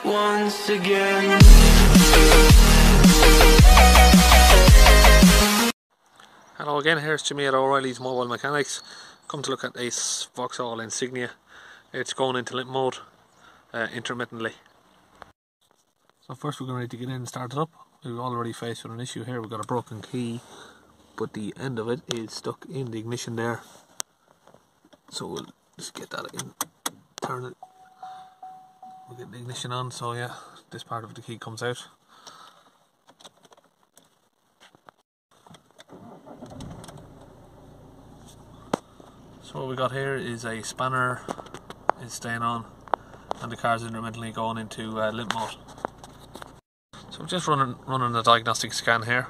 once again. Hello again, here's Jimmy at O'Reilly's Mobile Mechanics. Come to look at this Vauxhall Insignia. It's going into limp mode intermittently. So first we're going to need to get in and start it up. We've already faced with an issue here. We've got a broken key, but the end of it is stuck in the ignition there. So we'll just get that in, turn it, we'll get the ignition on. So yeah, this part of the key comes out. So what we got here is a spanner is staying on and the car's intermittently going into limp mode. So we're just running a diagnostic scan here,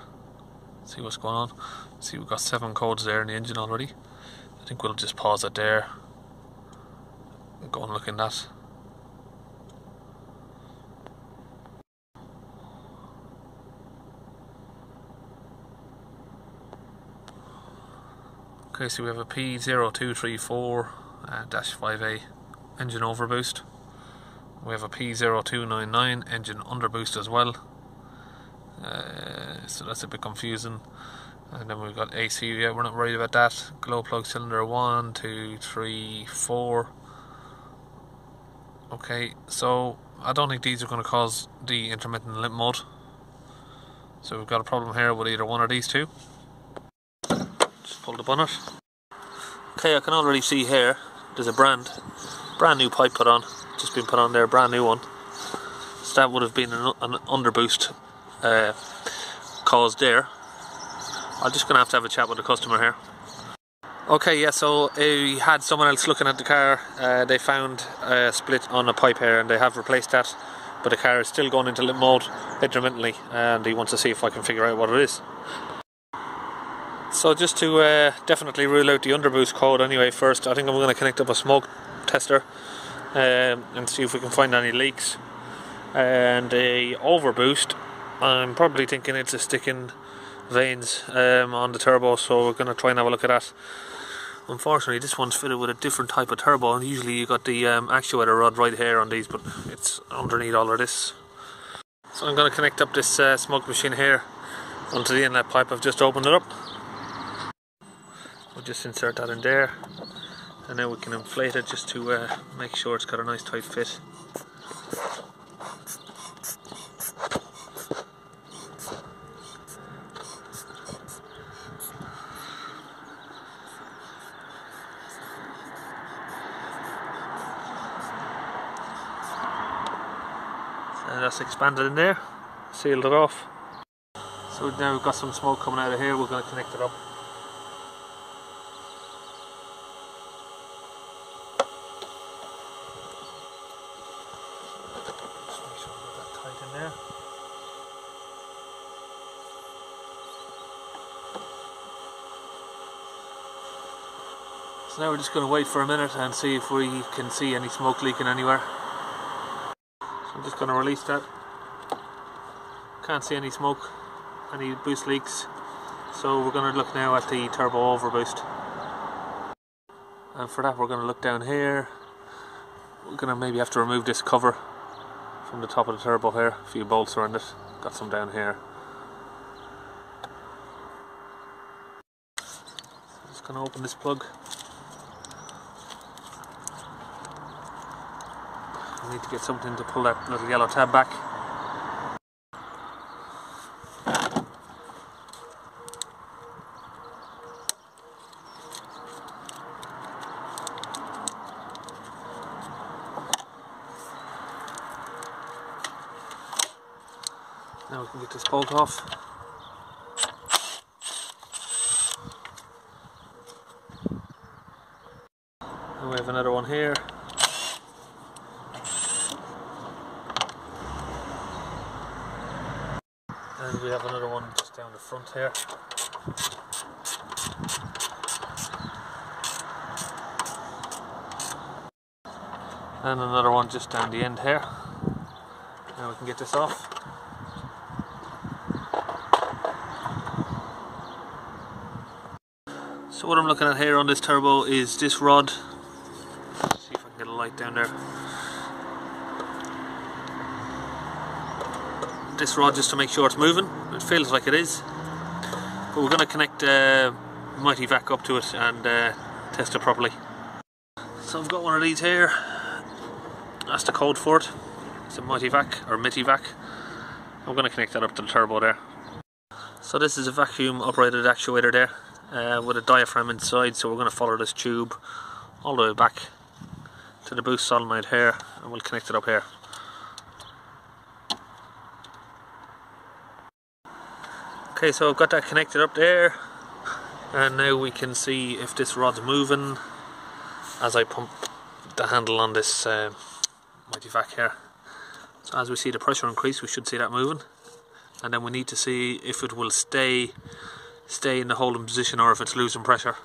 see what's going on. See, we've got 7 codes there in the engine already. I think we'll just pause it there and go and look in that. Okay, so we have a P0234-5a engine overboost. We have a P0299 engine underboost as well. So that's a bit confusing. And then we've got AC, yeah, we're not worried about that. Glow plug cylinder 1, 2, 3, 4. Okay, so I don't think these are going to cause the intermittent limp mode. So we've got a problem here with either one of these two. Just pull the bonnet. Okay, I can already see here there's a brand new pipe put on, just been put on there, brand new one. So that would have been an underboost caused there. I'm just going to have a chat with the customer here. Okay, yeah, so we had someone else looking at the car. They found a split on a pipe here and they have replaced that, but the car is still going into limp mode intermittently, and he wants to see if I can figure out what it is. So just to definitely rule out the underboost code anyway, first I think I'm going to connect up a smoke tester and see if we can find any leaks. And a overboost, I'm probably thinking it's a sticking vanes on the turbo, so we're going to try and have a look at that. Unfortunately this one's fitted with a different type of turbo, and usually you got the actuator rod right here on these, but it's underneath all of this. So I'm going to connect up this smoke machine here onto the inlet pipe. I've just opened it up. We'll just insert that in there, and then we can inflate it just to make sure it's got a nice tight fit. And that's expanded in there, sealed it off. So now we've got some smoke coming out of here. We're going to connect it up. So now we're just going to wait for a minute and see if we can see any smoke leaking anywhere. So I'm just going to release that. Can't see any smoke, any boost leaks. So we're going to look now at the turbo overboost. And for that we're going to look down here. We're going to maybe have to remove this cover from the top of the turbo here. A few bolts around it. Got some down here. So I'm just going to open this plug. I need to get something to pull that little yellow tab back. Now we can get this bolt off. And we have another one here. And we have another one just down the front here. And another one just down the end here. Now we can get this off. So what I'm looking at here on this turbo is this rod. Let's see if I can get a light down there. this rod just to make sure it's moving. It feels like it is, but we're going to connect Mighty Vac up to it and test it properly. So I've got one of these here. That's the code for it. It's a Mighty Vac or Mitty Vac. I'm going to connect that up to the turbo there. So this is a vacuum operated actuator there with a diaphragm inside, so we're going to follow this tube all the way back to the boost solenoid here and we'll connect it up here. Okay, so I've got that connected up there, and now we can see if this rod's moving as I pump the handle on this Mighty Vac here. So as we see the pressure increase, we should see that moving, and then we need to see if it will stay in the holding position or if it's losing pressure.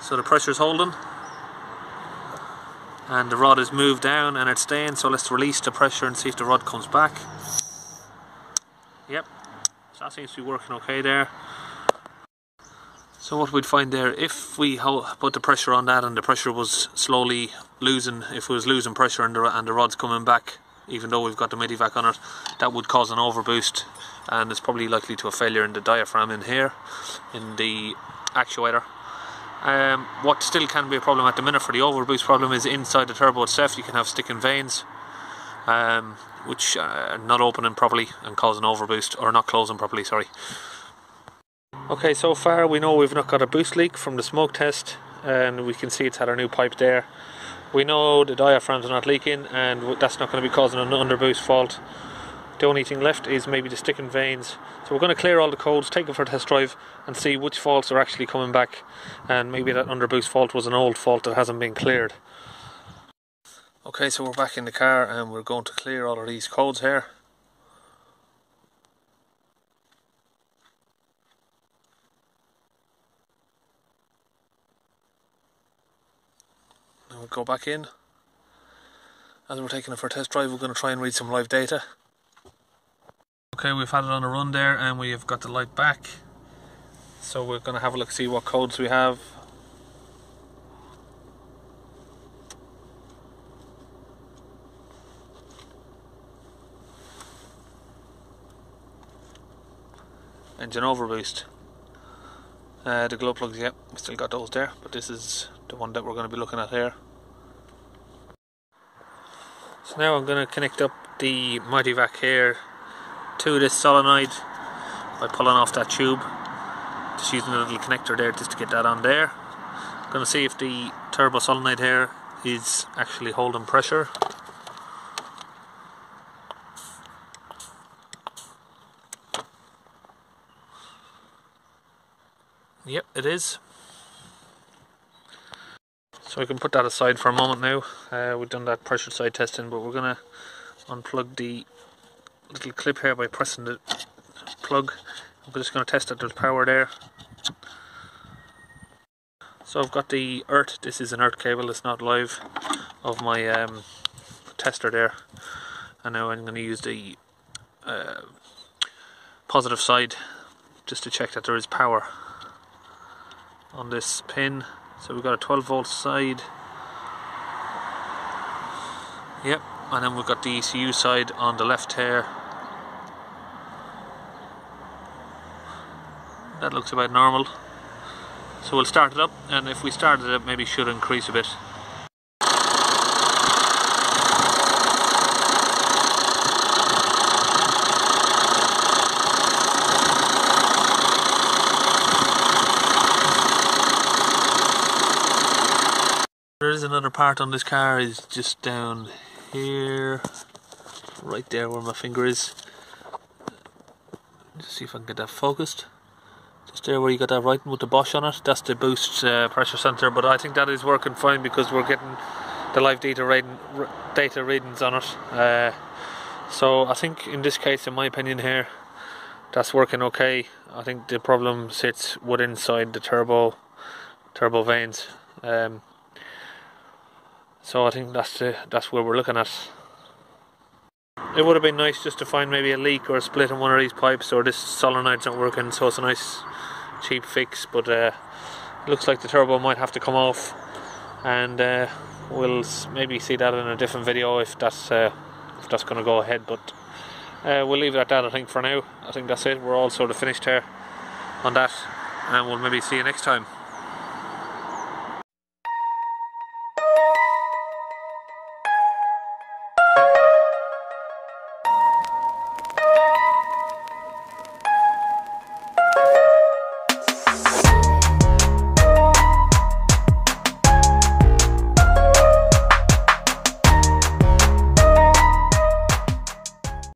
So the pressure is holding and the rod is moved down and it's staying, so let's release the pressure and see if the rod comes back. Yep, so that seems to be working okay there. So what we'd find there, if we put the pressure on that and the pressure was slowly losing, if it was losing pressure and the rod's coming back, even though we've got the Mighty Vac on it, that would cause an overboost, and it's probably likely to a failure in the diaphragm in here, in the actuator. What still can be a problem at the minute for the overboost problem is inside the turbo itself you can have sticking vanes, which are not opening properly and causing overboost, or not closing properly, sorry. Okay, so far we know we've not got a boost leak from the smoke test, and we can see it's had our new pipe there. We know the diaphragms are not leaking, and that's not going to be causing an underboost fault. The only thing left is maybe the sticking vanes. So we're going to clear all the codes, take it for a test drive and see which faults are actually coming back, and maybe that underboost fault was an old fault that hasn't been cleared. Okay, so we're back in the car and we're going to clear all of these codes here. Now we'll go back in. As we're taking it for a test drive, we're going to try and read some live data. Okay, we've had it on a run there and we have got the light back. So we're going to have a look, see what codes we have. Engine overboost. The glow plugs, yep, we still got those there, but this is the one that we're going to be looking at here. So now I'm going to connect up the Mighty Vac here to this solenoid by pulling off that tube. Just using a little connector there just to get that on there. I'm going to see if the turbo solenoid here is actually holding pressure. Yep, it is. So we can put that aside for a moment now. We've done that pressure side testing, but we're going to unplug the little clip here by pressing the plug. I'm just going to test that there's power there. So I've got the earth, this is an earth cable, it's not live, of my tester there. And now I'm going to use the positive side just to check that there is power on this pin. So we've got a 12 volt side. Yep, and then we've got the ECU side on the left here. That looks about normal. So we'll start it up, and if we started it, maybe should increase a bit. There is another part on this car, is just down here, right there where my finger is. Just see if I can get that focused. Just there where you got that writing with the Bosch on it, that's the boost pressure sensor, but I think that is working fine because we're getting the live data readings on it. So I think in this case, in my opinion here, that's working okay. I think the problem sits within inside the turbo vanes. So I think that's where we're looking at. It would have been nice just to find maybe a leak or a split in one of these pipes, or this solenoid's not working, so it's a nice cheap fix, but it looks like the turbo might have to come off and we'll maybe see that in a different video if that's going to go ahead, but we'll leave it at that I think for now. I think that's it. We're all sort of finished here on that, and we'll maybe see you next time.